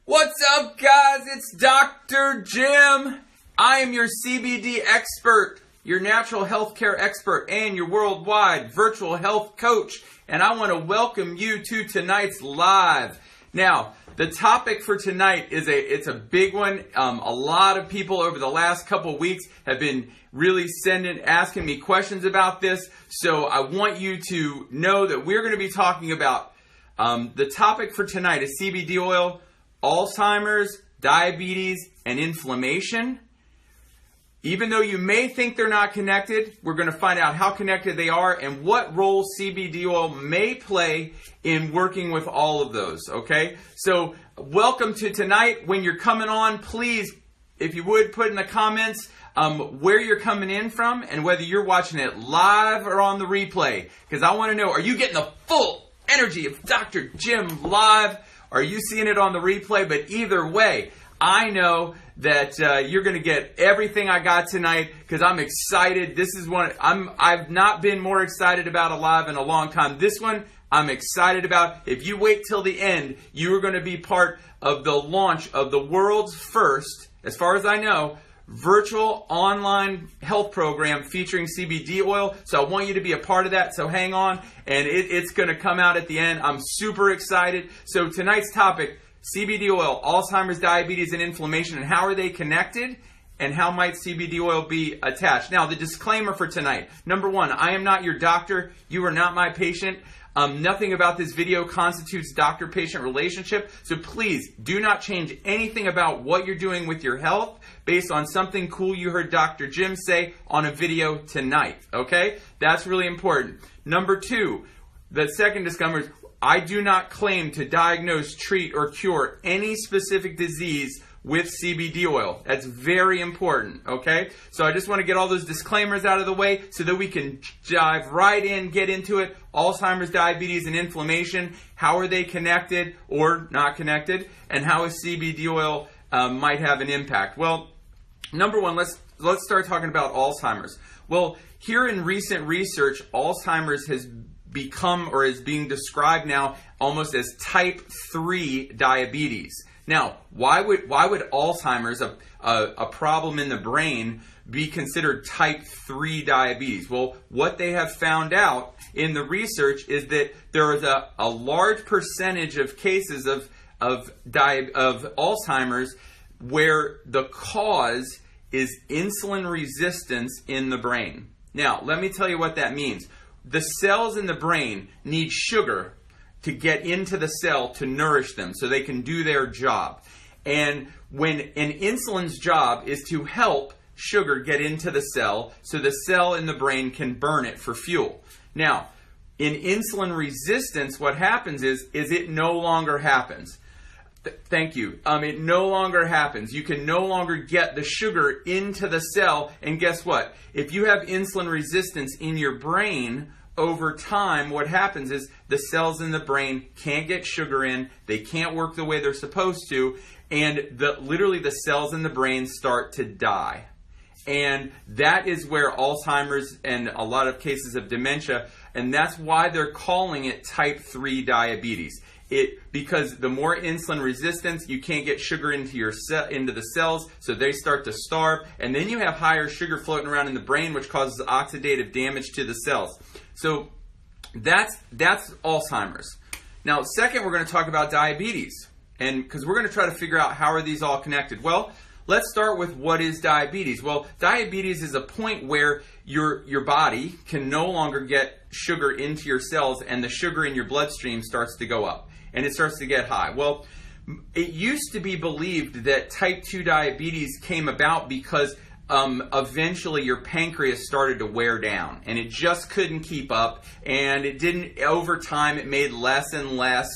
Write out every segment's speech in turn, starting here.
What's up, guys? It's Dr. Jim. I am your CBD expert, your natural healthcare expert, and your worldwide virtual health coach. And I want to welcome you to tonight's live. Now, the topic for tonight is it's a big one. A lot of people over the last couple weeks have been really asking me questions about this. So I want you to know that we're going to be talking about the topic for tonight is CBD oil, Alzheimer's, diabetes, and inflammation. Even though you may think they're not connected, we're going to find out how connected they are and what role CBD oil may play in working with all of those, okay? So welcome to tonight. When you're coming on, please, if you would, put in the comments where you're coming in from and whether you're watching it live or on the replay. Because I want to know, are you getting the full energy of Dr. Jim live? Are you seeing it on the replay? But either way, I know that you're going to get everything I got tonight because I'm excited. This is one I've not been more excited about a live in a long time. This one I'm excited about. If you wait till the end, you are going to be part of the launch of the world's first, as far as I know, virtual online health program featuring CBD oil. So I want you to be a part of that. So hang on, and it's going to come out at the end. I'm super excited. So tonight's topic, CBD oil, Alzheimer's, diabetes, and inflammation, and how are they connected, and how might CBD oil be attached? Now, the disclaimer for tonight. Number one, I am not your doctor. You are not my patient. Nothing about this video constitutes doctor-patient relationship. So please do not change anything about what you're doing with your health based on something cool you heard Dr. Jim say on a video tonight. Okay? That's really important. Number two, the second disclaimer is I do not claim to diagnose, treat, or cure any specific disease with CBD oil. That's very important, okay? So I just want to get all those disclaimers out of the way so that we can dive right in, get into it. Alzheimer's, diabetes, and inflammation. How are they connected or not connected? And how is CBD oil might have an impact? Well, number one, let's start talking about Alzheimer's. Well, here in recent research, Alzheimer's has become or is being described now almost as type 3 diabetes. Now, why would Alzheimer's, a problem in the brain, be considered type 3 diabetes? Well, what they have found out in the research is that there is a large percentage of cases of Alzheimer's where the cause is insulin resistance in the brain. Now, let me tell you what that means. The cells in the brain need sugar to get into the cell to nourish them so they can do their job. And when an insulin's job is to help sugar get into the cell so the cell in the brain can burn it for fuel. Now, in insulin resistance, what happens is it no longer happens. Thank you. It no longer happens. You can no longer get the sugar into the cell. And guess what? If you have insulin resistance in your brain, over time, what happens is the cells in the brain can't get sugar in, they can't work the way they're supposed to, and literally the cells in the brain start to die. And that is where Alzheimer's and a lot of cases of dementia, and that's why they're calling it type 3 diabetes. Because the more insulin resistance, you can't get sugar into the cells, so they start to starve, and then you have higher sugar floating around in the brain, which causes oxidative damage to the cells. So that's Alzheimer's. Now, second, we're going to talk about diabetes, and because we're going to try to figure out how are these all connected. Well, let's start with what is diabetes. Well, diabetes is a point where your body can no longer get sugar into your cells, and the sugar in your bloodstream starts to go up, and it starts to get high. Well, it used to be believed that type 2 diabetes came about because eventually your pancreas started to wear down, and it just couldn't keep up, and over time it made less and less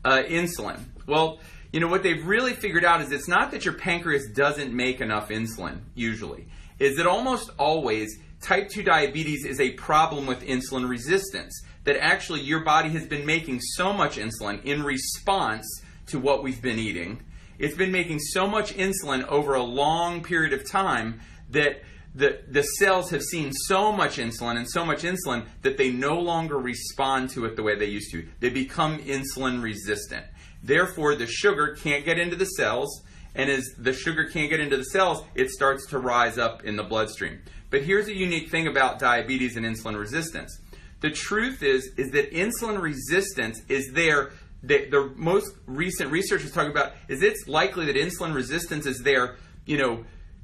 insulin. Well, you know, what they've really figured out is it's not that your pancreas doesn't make enough insulin, usually. Is that almost always type 2 diabetes is a problem with insulin resistance. That actually your body has been making so much insulin in response to what we've been eating. It's been making so much insulin over a long period of time that the cells have seen so much insulin that they no longer respond to it the way they used to. They become insulin resistant. Therefore, the sugar can't get into the cells, and as the sugar can't get into the cells, it starts to rise up in the bloodstream. But here's a unique thing about diabetes and insulin resistance. The truth is that insulin resistance is there. The most recent research is talking about is it's likely that insulin resistance is there,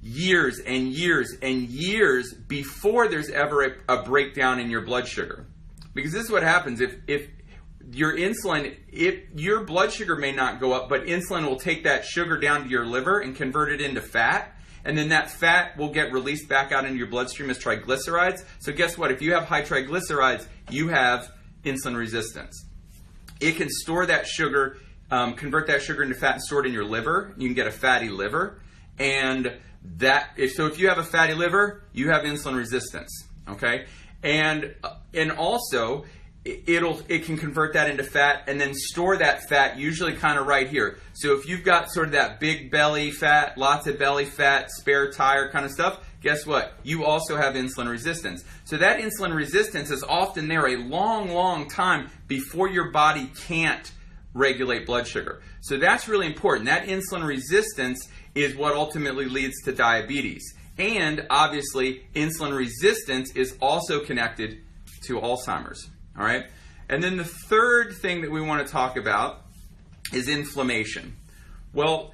years and years and years before there's ever a breakdown in your blood sugar. Because this is what happens if your insulin, if your blood sugar may not go up, but insulin will take that sugar down to your liver and convert it into fat, and then that fat will get released back out into your bloodstream as triglycerides. So guess what? If you have high triglycerides, you have insulin resistance. It can store that sugar, convert that sugar into fat and store it in your liver. You can get a fatty liver, and if you have a fatty liver, you have insulin resistance. Okay, and also it can convert that into fat and then store that fat usually kind of right here. So if you've got sort of that big belly fat, lots of belly fat, spare tire kind of stuff, guess what? You also have insulin resistance. So that insulin resistance is often there a long, long time before your body can't regulate blood sugar. So that's really important. That insulin resistance is what ultimately leads to diabetes. And obviously, insulin resistance is also connected to Alzheimer's. All right. And then the third thing that we want to talk about is inflammation. Well,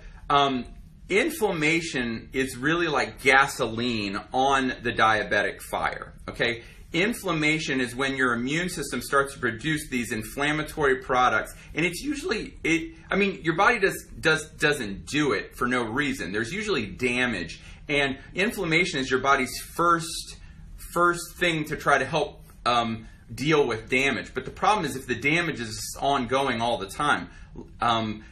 inflammation is really like gasoline on the diabetic fire. Okay. Inflammation is when your immune system starts to produce these inflammatory products, and it's usually your body doesn't do it for no reason. There's usually damage, and inflammation is your body's first thing to try to help deal with damage. But the problem is if the damage is ongoing all the time,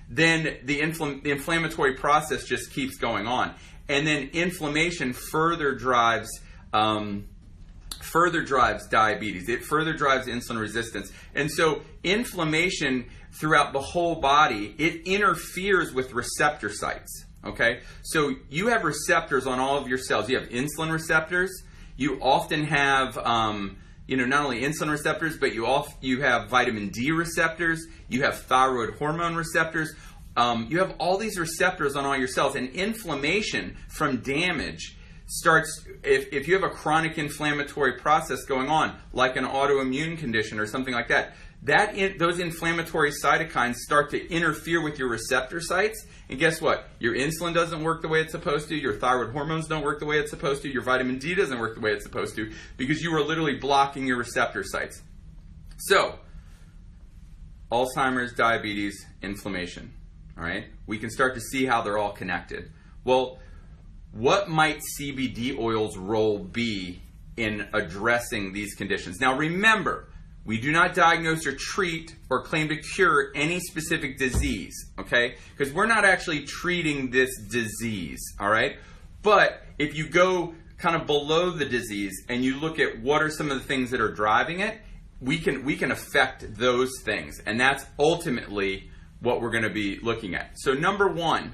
then the inflammatory process just keeps going on, and then inflammation further drives diabetes. It further drives insulin resistance. And so inflammation throughout the whole body, it interferes with receptor sites. Okay? So you have receptors on all of your cells. You have insulin receptors. You often have not only insulin receptors, but you have vitamin D receptors. You have thyroid hormone receptors. You have all these receptors on all your cells. And inflammation from damage starts, if you have a chronic inflammatory process going on, like an autoimmune condition or something like that, those inflammatory cytokines start to interfere with your receptor sites. And guess what? Your insulin doesn't work the way it's supposed to. Your thyroid hormones don't work the way it's supposed to. Your vitamin D doesn't work the way it's supposed to, because you are literally blocking your receptor sites. So, Alzheimer's, diabetes, inflammation. All right? We can start to see how they're all connected. Well, what might CBD oil's role be in addressing these conditions? Now remember, we do not diagnose or treat or claim to cure any specific disease, okay? Because we're not actually treating this disease, all right? But if you go kind of below the disease and you look at what are some of the things that are driving it, we can affect those things. And that's ultimately what we're going to be looking at. So number one,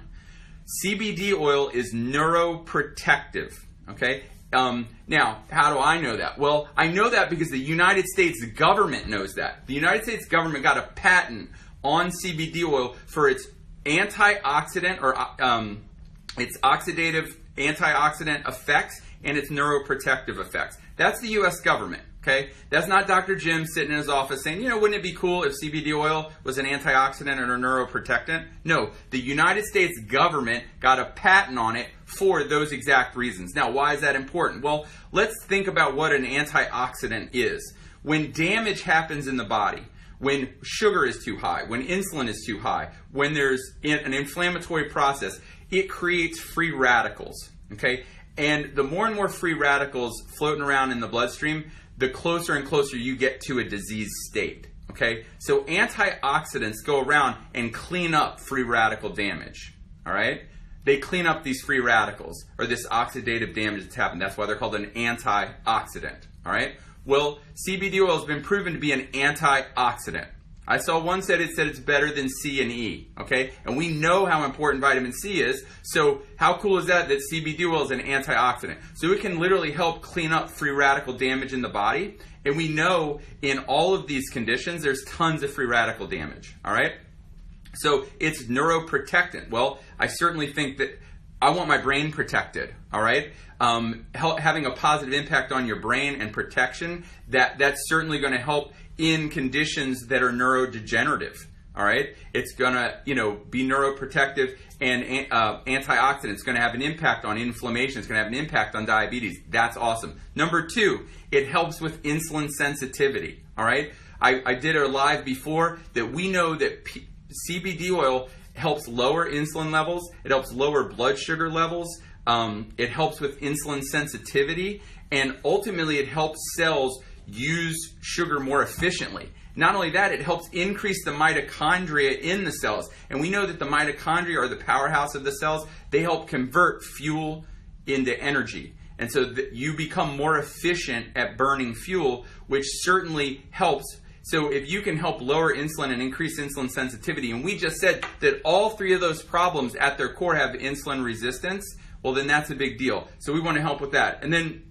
CBD oil is neuroprotective, okay? Now, how do I know that? Well, I know that because the United States government knows that. The United States government got a patent on CBD oil for its antioxidant or its oxidative antioxidant effects and its neuroprotective effects. That's the U.S. government. Okay, that's not Dr. Jim sitting in his office saying, wouldn't it be cool if CBD oil was an antioxidant or a neuroprotectant? No, the United States government got a patent on it for those exact reasons. Now, why is that important? Well, let's think about what an antioxidant is. When damage happens in the body, when sugar is too high, when insulin is too high, when there's an inflammatory process, it creates free radicals. Okay, and the more and more free radicals floating around in the bloodstream, the closer and closer you get to a disease state, okay? So antioxidants go around and clean up free radical damage, all right? They clean up these free radicals or this oxidative damage that's happened. That's why they're called an antioxidant, all right? Well, CBD oil has been proven to be an antioxidant. I saw one said it's better than C and E, okay? And we know how important vitamin C is, so how cool is that CBD oil is an antioxidant? So it can literally help clean up free radical damage in the body, and we know in all of these conditions there's tons of free radical damage, all right? So it's neuroprotectant. Well, I certainly think that I want my brain protected, all right? Having a positive impact on your brain and protection, that's certainly going to help in conditions that are neurodegenerative, all right? It's going to, be neuroprotective and antioxidant. It's going to have an impact on inflammation. It's going to have an impact on diabetes. That's awesome. Number 2, it helps with insulin sensitivity, all right? I did a live before that we know that CBD oil helps lower insulin levels. It helps lower blood sugar levels. It helps with insulin sensitivity, and ultimately it helps cells use sugar more efficiently. Not only that, it helps increase the mitochondria in the cells. And we know that the mitochondria are the powerhouse of the cells. They help convert fuel into energy. And so you become more efficient at burning fuel, which certainly helps. So if you can help lower insulin and increase insulin sensitivity, and we just said that all 3 of those problems at their core have insulin resistance, well, then that's a big deal. So we want to help with that. And then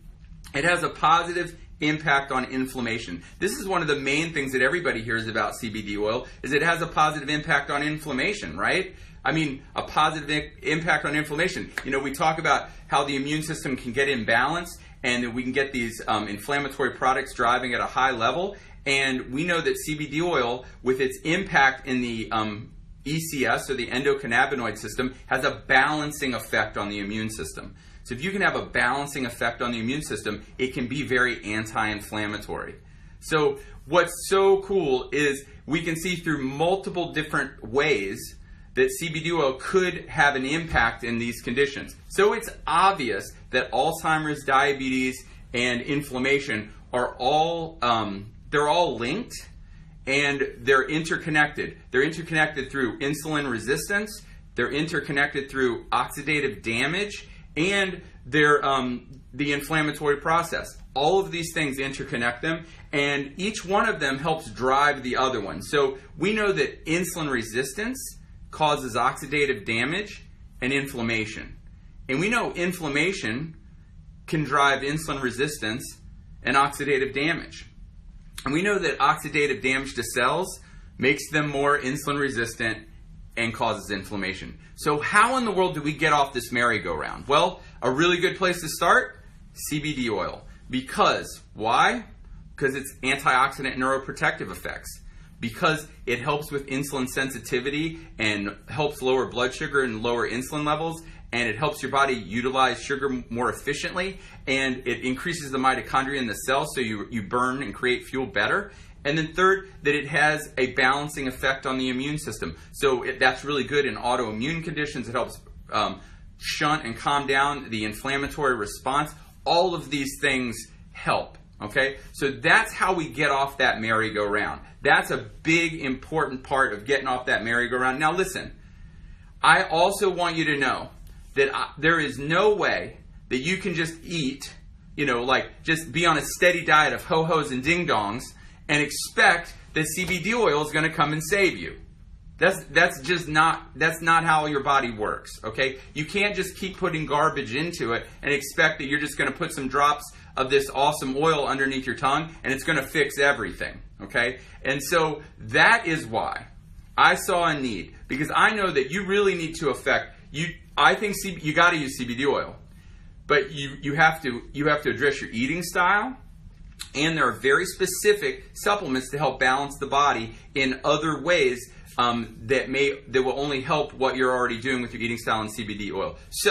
it has a positive impact on inflammation. This is one of the main things that everybody hears about CBD oil, is it has a positive impact on inflammation, right? I mean, a positive impact on inflammation. We talk about how the immune system can get imbalanced and that we can get these inflammatory products driving at a high level. And we know that CBD oil, with its impact in the ECS, or the endocannabinoid system, has a balancing effect on the immune system. So if you can have a balancing effect on the immune system, it can be very anti-inflammatory. So what's so cool is we can see through multiple different ways that CBD oil could have an impact in these conditions. So it's obvious that Alzheimer's, diabetes, and inflammation are all they're all linked, and they're interconnected. They're interconnected through insulin resistance, they're interconnected through oxidative damage, and they're the inflammatory process. All of these things interconnect them, and each one of them helps drive the other one. So we know that insulin resistance causes oxidative damage and inflammation. And we know inflammation can drive insulin resistance and oxidative damage. And we know that oxidative damage to cells makes them more insulin resistant and causes inflammation. So how in the world do we get off this merry-go-round? Well, a really good place to start, CBD oil. Because, why? Because it's antioxidant and neuroprotective effects. Because it helps with insulin sensitivity and helps lower blood sugar and lower insulin levels, and it helps your body utilize sugar more efficiently, and it increases the mitochondria in the cell, so you burn and create fuel better. And then third, that it has a balancing effect on the immune system. So that's really good in autoimmune conditions. It helps shunt and calm down the inflammatory response. All of these things help. Okay, so that's how we get off that merry-go-round. That's a big, important part of getting off that merry-go-round. Now listen, I also want you to know that there is no way that you can just eat, just be on a steady diet of ho-hos and ding-dongs and expect that CBD oil is going to come and save you. That's not how your body works, okay? You can't just keep putting garbage into it and expect that you're just going to put some drops of this awesome oil underneath your tongue and it's going to fix everything, okay? And so that is why I saw a need, because I know that you really need to I think you got to use CBD oil, but you have to address your eating style, and there are very specific supplements to help balance the body in other ways that will only help what you're already doing with your eating style and CBD oil. So